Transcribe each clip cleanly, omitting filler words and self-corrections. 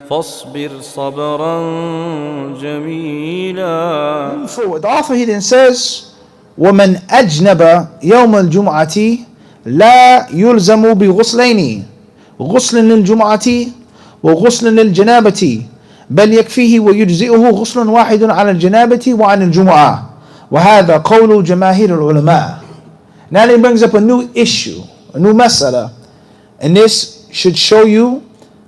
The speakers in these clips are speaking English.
فاصبر صبرا جميلا. Forward. The author he then says, وَمَنْ أَجْنَبَ يَوْمَ الْجُمْعَةِ لَا يُلْزَمُ بِغُسْلَيْنِ غُسْلٍ لِلْجُمْعَةِ وغسل للجنابة بل يكفيه ويجزئه غسل واحد على الجنابة وعن الجمعة وهذا قول جماهير العلماء. Now he brings up a new issue, a new masala, and this should show you,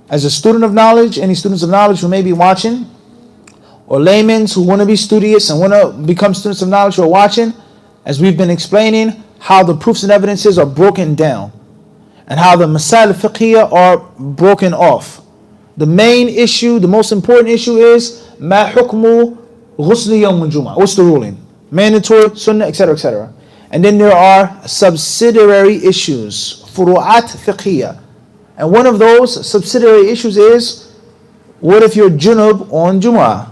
as a student of knowledge, any students of knowledge who may be watching, or laymen who want to be studious and want to become students of knowledge who are watching, as we've been explaining how the proofs and evidences are broken down and how the masail fiqhiyya are broken off. The main issue, the most important issue is ma hukmu ghusl yawm al-jum'ah. What's the ruling? Mandatory, sunnah, etc., etc. And then there are subsidiary issues, furu'at fiqhiyya. And one of those subsidiary issues is, what if you're junub on Jummah?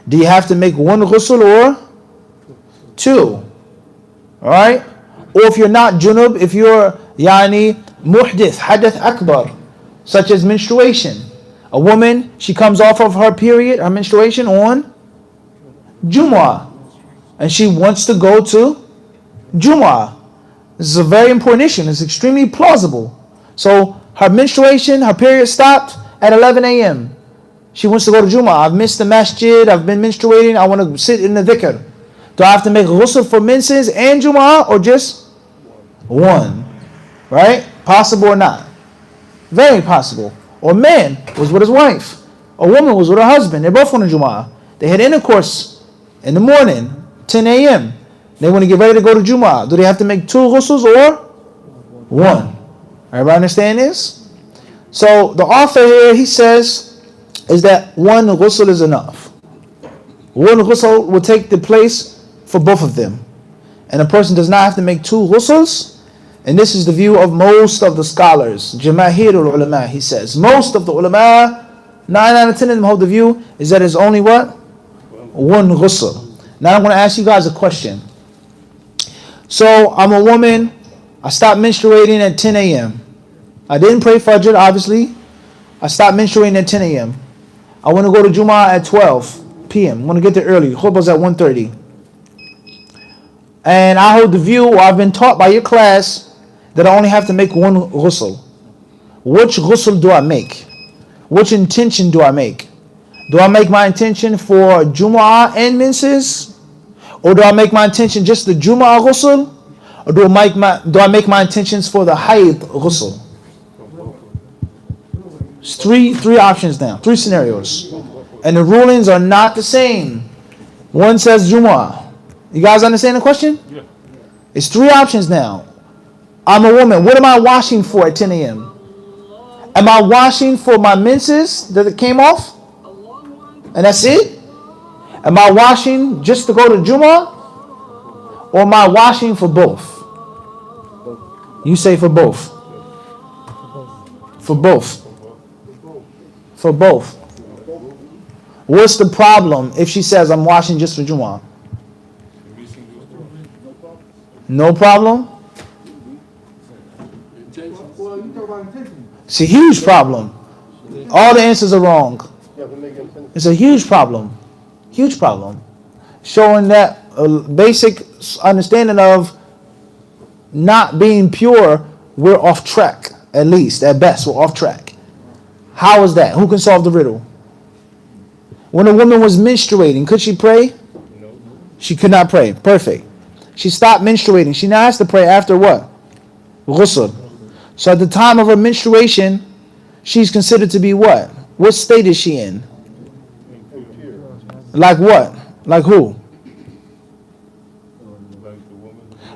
Do you have to make one ghusl or two? Alright? Or if you're not junub, if you're muhdith, hadath akbar, such as menstruation. A woman, she comes off of her period, her menstruation on Jummah, and she wants to go to Jummah. This is a very important issue, and it's extremely plausible. So her menstruation, her period stopped at 11 a.m. She wants to go to Jummah. I've missed the masjid, I've been menstruating, I want to sit in the dhikr. Do I have to make ghusl for menses and Jummah, or just one? Right? Possible or not? Very possible. Or man was with his wife. A woman was with her husband. They're both on the Jummah. They had intercourse in the morning, 10 a.m. They want to get ready to go to Jummah. Do they have to make two ghusls or one? Everybody understand this? So the author here, he says, is that one ghusl is enough. One ghusl will take the place for both of them. And a person does not have to make two ghusls. And this is the view of most of the scholars. Jamahir ulama, he says. Most of the ulama, 9 out of 10 of them hold the view, is that it's only what? One ghusl. Now I'm going to ask you guys a question. So I'm a woman, I stopped menstruating at 10 a.m. I didn't pray Fajr, obviously. I stopped menstruating at 10 a.m. I want to go to Jummah at 12 p.m. I want to get there early. Khutbah's at 1:30. And I hold the view, or I've been taught by your class, that I only have to make one ghusl. Which ghusl do I make? Which intention do I make? Do I make my intention for Jumu'ah and menses? Or do I make my intention just the Jumu'ah ghusl? Or do I make my intentions for the Hayd ghusl? It's three options now, three scenarios. And the rulings are not the same. One says Jumu'ah. You guys understand the question? Yeah. It's three options now. I'm a woman. What am I washing for at 10 a.m.? Am I washing for my menses that it came off? And that's it? Am I washing just to go to Jummah? Or am I washing for both? You say for both. For both. For both. What's the problem if she says I'm washing just for Jummah? No problem? It's a huge problem. All the answers are wrong. It's a huge problem. Huge problem. Showing that a basic understanding of not being pure, we're off track. At least, at best, we're off track. How is that? Who can solve the riddle? When a woman was menstruating, could she pray? No. She could not pray. Perfect. She stopped menstruating. She now has to pray after what? Ghusl. So at the time of her menstruation, she's considered to be what? What state is she in? Like what? Like who?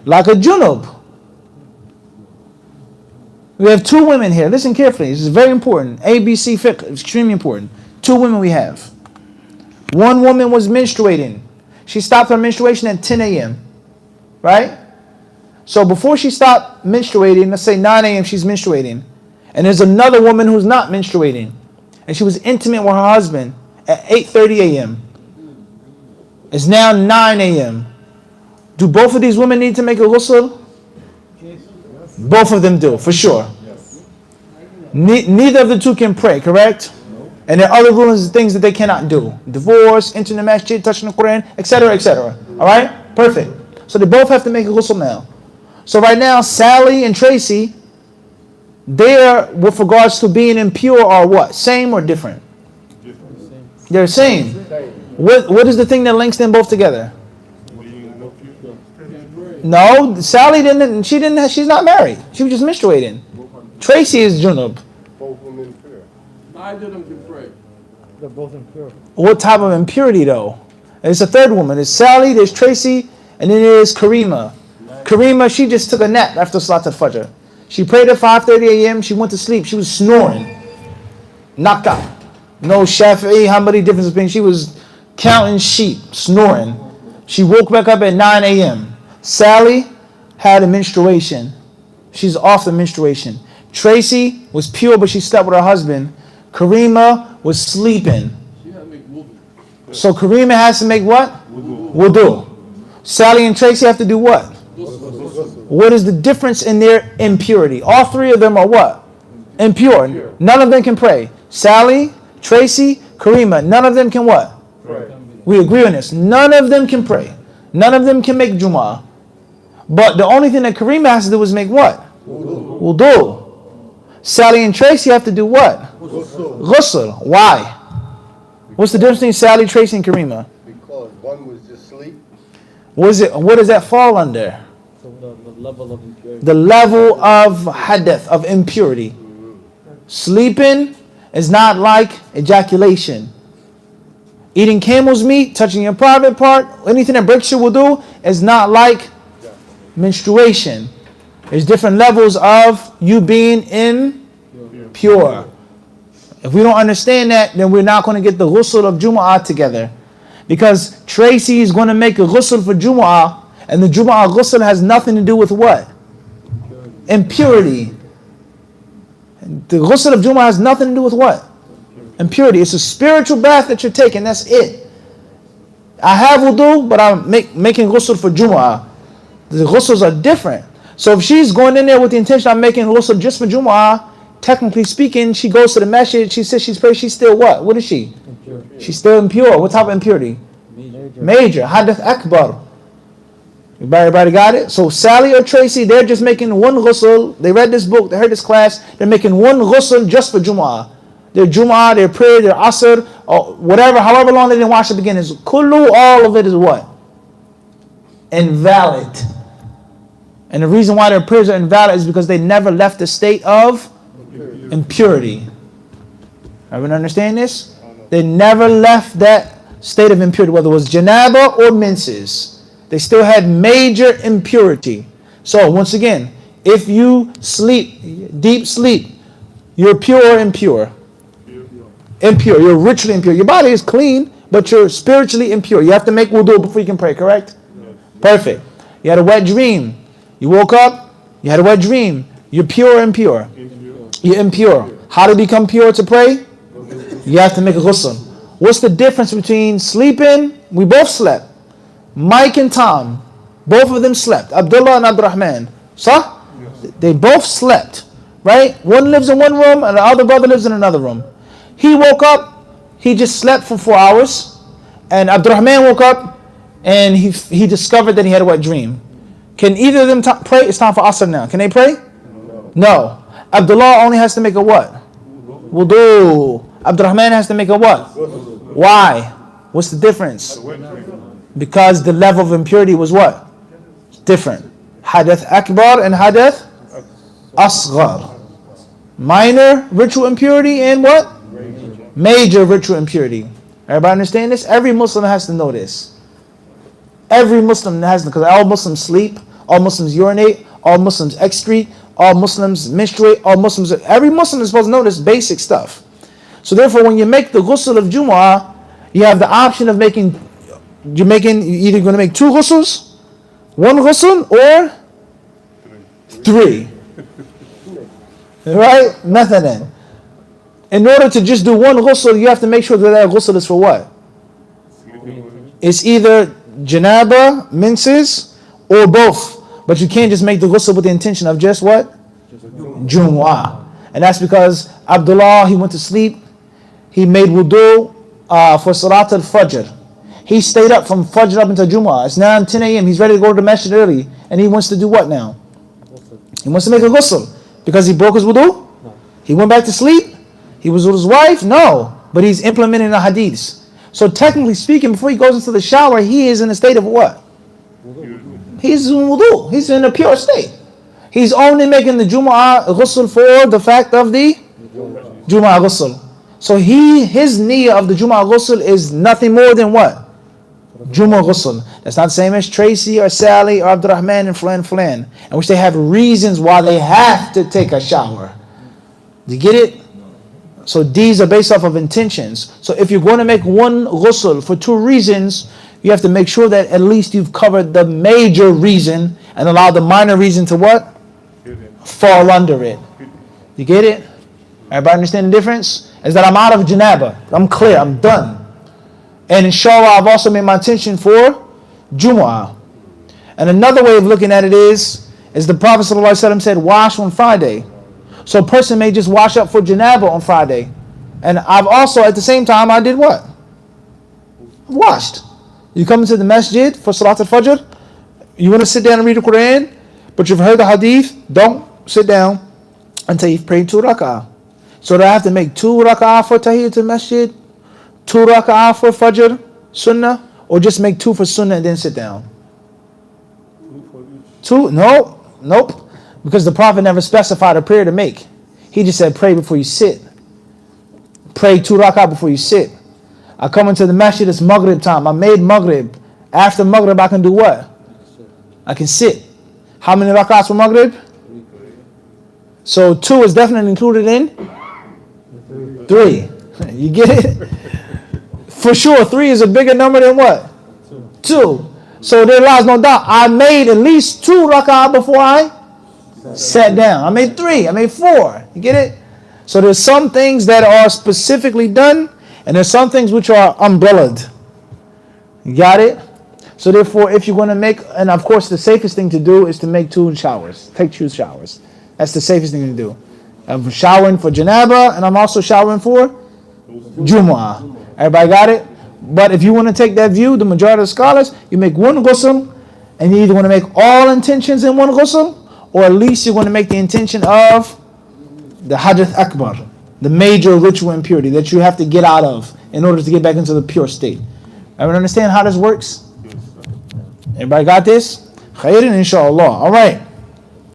Like a junub. We have two women here. Listen carefully. This is very important. ABC fiqh, extremely important. Two women we have. One woman was menstruating. She stopped her menstruation at 10 a.m. Right? So before she stopped menstruating, let's say 9 a.m. she's menstruating. And there's another woman who's not menstruating. And she was intimate with her husband at 8:30 a.m. It's now 9 a.m. Do both of these women need to make a ghusl? Both of them do, for sure. Neither of the two can pray, correct? And there are other rulings, things that they cannot do. Divorce, entering the masjid, touching the Quran, etc., etc. All right? Perfect. So they both have to make a ghusl now. So right now, Sally and Tracy, they're, with regards to being impure, are what? Same or different? They're same. What is the thing that links them both together? No, Sally didn't. She's not married. She was just menstruating. Tracy is junub. Both women impure. Neither of them can pray. They're both impure. What type of impurity though? It's a third woman. There's Sally, there's Tracy, and then there's Karima. Karima, she just took a nap after Salat al-Fajr. She prayed at 5:30 a.m. She went to sleep. She was snoring. Knocked out. No Shafi'i, Hanbali difference between. She was counting sheep, snoring. She woke back up at 9 a.m. Sally had a menstruation. She's off the menstruation. Tracy was pure, but she slept with her husband. Karima was sleeping. She had to make wudu. So Karima has to make what? Wudu. Sally and Tracy have to do what? What is the difference in their impurity? All three of them are what? Impure. None of them can pray. Sally, Tracy, Karima, none of them can what? Pray. We agree on this. None of them can pray. None of them can make Jummah. But the only thing that Karima has to do is make what? Wudu. Sally and Tracy have to do what? Ghusl. Why? What's the difference between Sally, Tracy, and Karima? Because one was just sleep. What does that fall under? So the level of impurity. The level of hadith, of impurity. Sleeping is not like ejaculation. Eating camel's meat, touching your private part, anything that breaks your wudu is not like menstruation. There's different levels of you being impure. If we don't understand that, then we're not going to get the ghusl of Jumu'ah together. Because Tracy is going to make a ghusl for Jumu'ah, and the Jumu'ah ghusl has nothing to do with what? Impurity. The ghusl of Jumu'ah has nothing to do with what? Impurity. It's a spiritual bath that you're taking. That's it. I have wudu, but I'm making ghusl for Jumu'ah. The ghusls are different. So if she's going in there with the intention of making ghusl just for Jumu'ah, technically speaking, she goes to the masjid, she says she's praying, she's still what? What is she? Impure. She's still impure. What type of impurity? Major. Hadith akbar. Everybody got it? So Sally or Tracy, they're just making one ghusl. They read this book, they heard this class, they're making one ghusl just for Jumu'ah. Their Jumu'ah, their prayer, their asr, or whatever, however long they didn't wash up again, is kullu, all of it is what? Invalid. And the reason why their prayers are invalid is because they never left the state of impurity. Everyone understand this? They never left that state of impurity, whether it was janabah or menses. They still had major impurity. So once again, if you sleep, deep sleep, you're pure or impure? Impure. You're ritually impure. Your body is clean, but you're spiritually impure. You have to make wudu before you can pray, correct? Perfect. You had a wet dream. You woke up, you had a wet dream. You're pure or impure? You're impure. How to become pure to pray? You have to make a ghusl. What's the difference between sleeping? We both slept. Mike and Tom, both of them slept. Abdullah and Abdurrahman. So, they both slept. Right? One lives in one room and the other brother lives in another room. He woke up, he just slept for 4 hours. And Abdurrahman woke up and he discovered that he had a wet dream. Can either of them pray? It's time for Asr now. Can they pray? No. Abdullah only has to make a what? Wudu. Abdurrahman has to make a what? Why? What's the difference? Because the level of impurity was what? Different. Hadith akbar and hadith asghar. Minor ritual impurity and what? Major ritual impurity. Everybody understand this? Every Muslim has to know this. Every Muslim has to, because all Muslims sleep, all Muslims urinate, all Muslims excrete, all Muslims menstruate, every Muslim is supposed to know this basic stuff. So therefore, when you make the ghusl of Jumu'ah, you have the option of you're either going to make 2 ghusls, 1 ghusl, or 3. Right? Nothing. In order to just do 1 ghusl, you have to make sure that ghusl is for what? It's either janabah, menses, or both. But you can't just make the ghusl with the intention of just what? Jumu'ah. And that's because Abdullah, he went to sleep. he made wudu for Salat al-Fajr. He stayed up from Fajr up until Jummah. It's now 10 a.m. He's ready to go to the masjid early. And he wants to do what now? He wants to make a ghusl. Because he broke his wudu? He went back to sleep? He was with his wife? No. But he's implementing the hadiths. So technically speaking, before he goes into the shower, he is in a state of what? He's in wudu. He's in a pure state. He's only making the Jummah ghusl for the fact of the Jummah ghusl. So his niyyah of the Jummah ghusl is nothing more than what? Jummah ghusl. That's not the same as Tracy or Sally or Abdurrahman and Flan, in which they have reasons why they have to take a shower. Do you get it? So these are based off of intentions. So if you're going to make one ghusl for two reasons, you have to make sure that at least you've covered the major reason and allow the minor reason to what? Fall under it. You get it? Everybody understand the difference? Is that I'm out of janabah. I'm clear. I'm done. And inshaAllah, I've also made my intention for Jummah. And another way of looking at it is the Prophet ﷺ said, wash on Friday. So a person may just wash up for janabah on Friday. And I've also, at the same time, I did what? Washed. You come into the masjid for Salat al-Fajr. You want to sit down and read the Quran, but you've heard the hadith. Don't sit down until you've prayed 2 rak'ah. So do I have to make 2 rak'ah for Tahiyyatul Masjid, 2 rak'ah for Fajr, Sunnah, or just make 2 for Sunnah and then sit down? 2? No, nope. Because the Prophet never specified a prayer to make. He just said pray before you sit. Pray 2 rak'ah before you sit. I come into the masjid, it's Maghrib time. I made Maghrib. After Maghrib, I can do what? I can sit. How many rak'ahs for Maghrib? So 2 is definitely included in 3. You get it? For sure, 3 is a bigger number than what? 2. So there lies no doubt. I made at least 2 rak'ah before I sat down. I made 3. I made 4. You get it? So there's some things that are specifically done, and there's some things which are umbrellaed. You got it? So therefore, if you're going to make, and of course the safest thing to do is to make 2 showers. Take 2 showers. That's the safest thing to do. I'm showering for janabah, and I'm also showering for Jummah. Everybody got it? But if you want to take that view, the majority of scholars, you make 1 ghusl, and you either want to make all intentions in 1 ghusl, or at least you're going to make the intention of the Hadath Akbar, the major ritual impurity that you have to get out of in order to get back into the pure state. Everyone understand how this works? Everybody got this? Khairin, inshaAllah. All right.